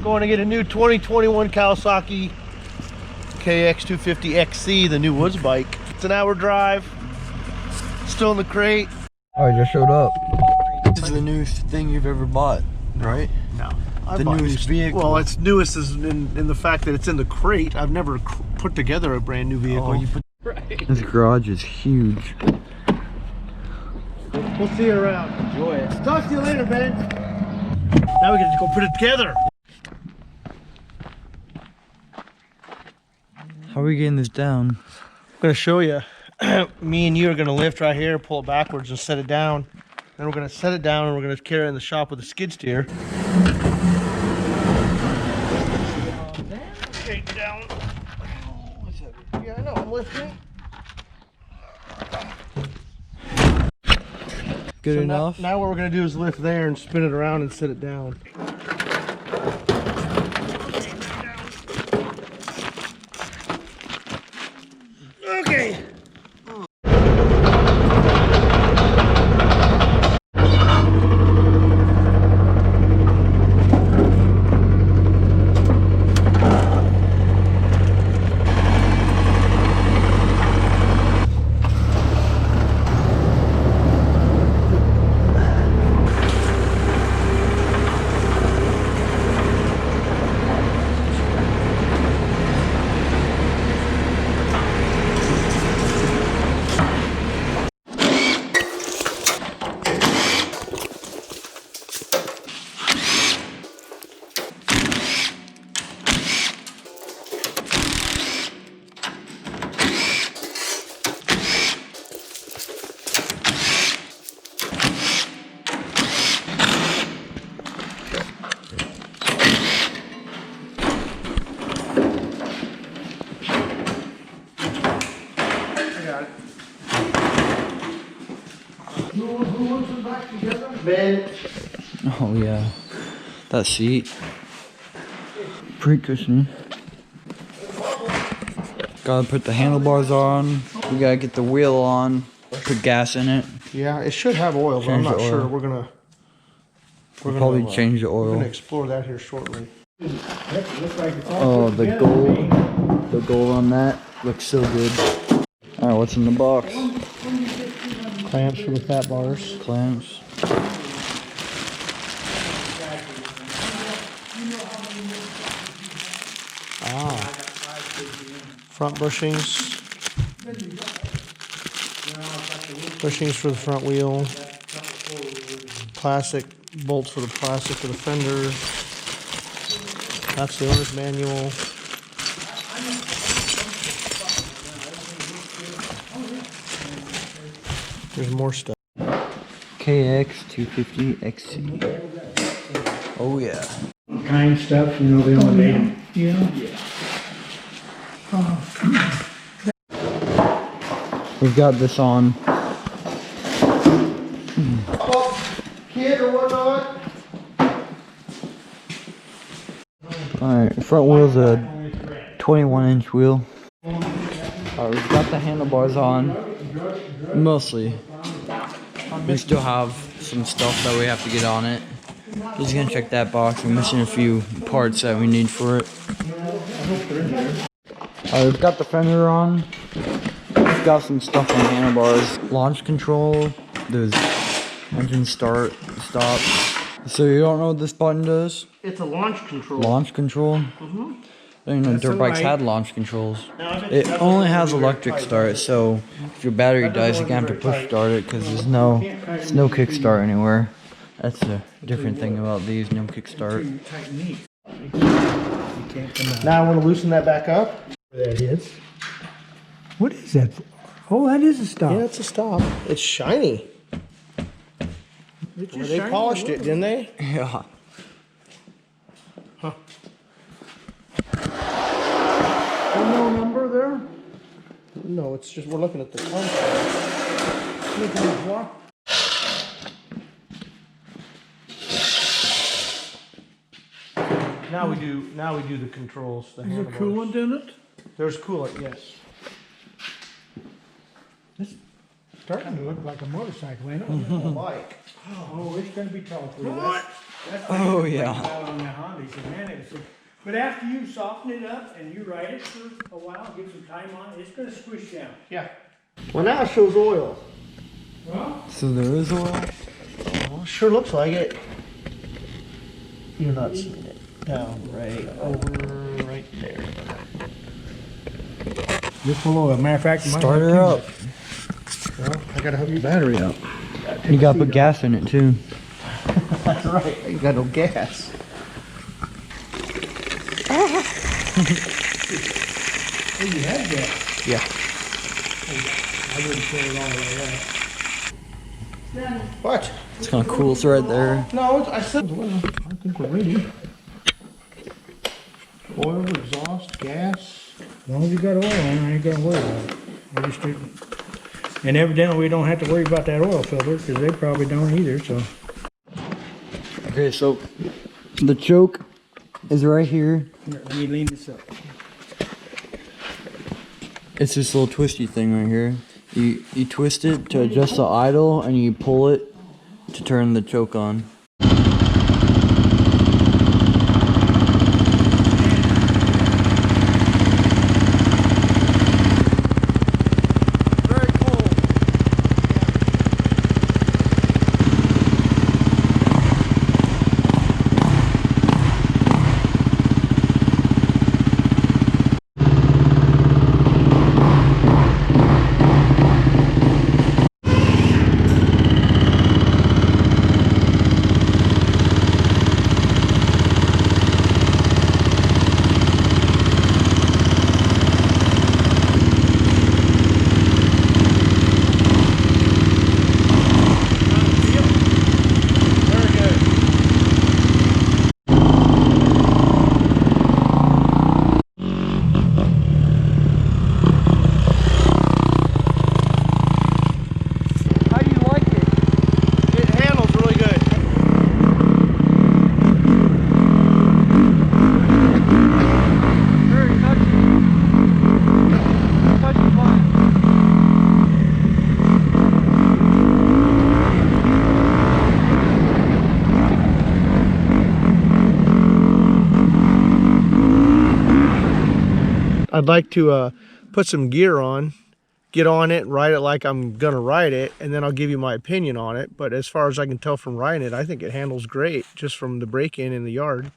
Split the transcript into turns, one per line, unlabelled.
Going to get a new 2021 Kawasaki KX250 XC, the new woods bike. It's an hour drive. Still in the crate.
Oh, I just showed up. This is the newest thing you've ever bought, right?
No.
The newest vehicle.
Well, it's newest is in the fact that it's in the crate. I've never put together a brand new vehicle.
Oh, you put... Right. This garage is huge.
We'll see you around.
Enjoy it.
Talk to you later, Ben. Now we get to go put it together.
How are we getting this down?
I'm gonna show you. Me and you are gonna lift right here, pull it backwards, and set it down. Then we're gonna set it down, and we're gonna carry it in the shop with a skid steer. Okay, down. Yeah, I know. I'm lifting.
Good
So
enough.
Now what we're gonna do is lift there and spin it around and set it down. Okay. Who wants them back together? Ben.
Oh yeah, that seat. Pretty cushiony. Gotta put the handlebars on. We gotta get the wheel on. Put gas in it.
Yeah, it should have oil, but I'm not sure. We're gonna
Probably change the
We're
oil.
gonna explore that here shortly.
Oh, the gold on that looks so good. All right, what's in the box?
Clamps for the fat bars.
Clamps.
Front bushings. Bushings for the front wheel. Plastic bolts for the plastic for the fenders. That's the owner's manual. There's more stuff.
KX250 XC. Oh yeah.
Kind stuff, you know, they only made them. Yeah.
We've got this on.
Kid or whatnot.
Alright, front wheel's a 21-inch wheel. Alright, we've got the handlebars on. Mostly. We still have some stuff that we have to get on it. Just gonna check that box. We're missing a few parts that we need for it. Alright, we've got the fender on. We've got some stuff on handlebars. Launch control. There's engine start, stop. So you don't know what this button does?
It's a launch control.
Launch control?
Mm-hmm.
I didn't know dirt bikes had launch controls. It only has electric start, so if your battery dies, you can have to push start it because there's no kick start anywhere. That's a different thing about these, no kick start.
Now I want to loosen that back up.
That is. What is that? Oh, that is a stop.
Yeah, it's a stop. It's shiny.
It's
Well, they polished it, didn't they?
Yeah.
Huh.
No number there?
No, it's just we're looking at the contract.
Look at the block.
Now we do the controls. The
Is there
handlebars.
coolant in it?
There's coolant, yes.
It's starting to look like a motorcycle, ain't it?
Mike.
Oh, it's gonna be tall for you.
What?
Oh, yeah.
On the Honda, he said, man, it was. But after you soften it up and you ride it for a while, give some time on it, it's gonna squish down.
Yeah. Well, now it shows oil.
Well,
So there is oil?
Well, sure looks like it. You're not seeing it. Down right over right there.
just below. As a matter of fact,
Start her up.
Well, I gotta hook the battery up.
You gotta put gas in it too.
That's right. You got no gas.
Oh, you had gas.
Yeah.
I wouldn't put it all the way up.
What?
It's kind of cool. It's right there.
No, I said.
Well, I think we're ready.
Oil, exhaust, gas.
As long as you got oil on, I ain't gonna worry about it. I just didn't. And evidently we don't have to worry about that oil filter because they probably don't either, so.
Okay, so the choke is right here.
Here, let me lean this up.
It's this little twisty thing right here. You twist it to adjust the idle and you pull it to turn the choke on.
I'd like to put some gear on, get on it, ride it like I'm gonna ride it, and then I'll give you my opinion on it. But as far as I can tell from riding it, I think it handles great just from the break-in in the yard.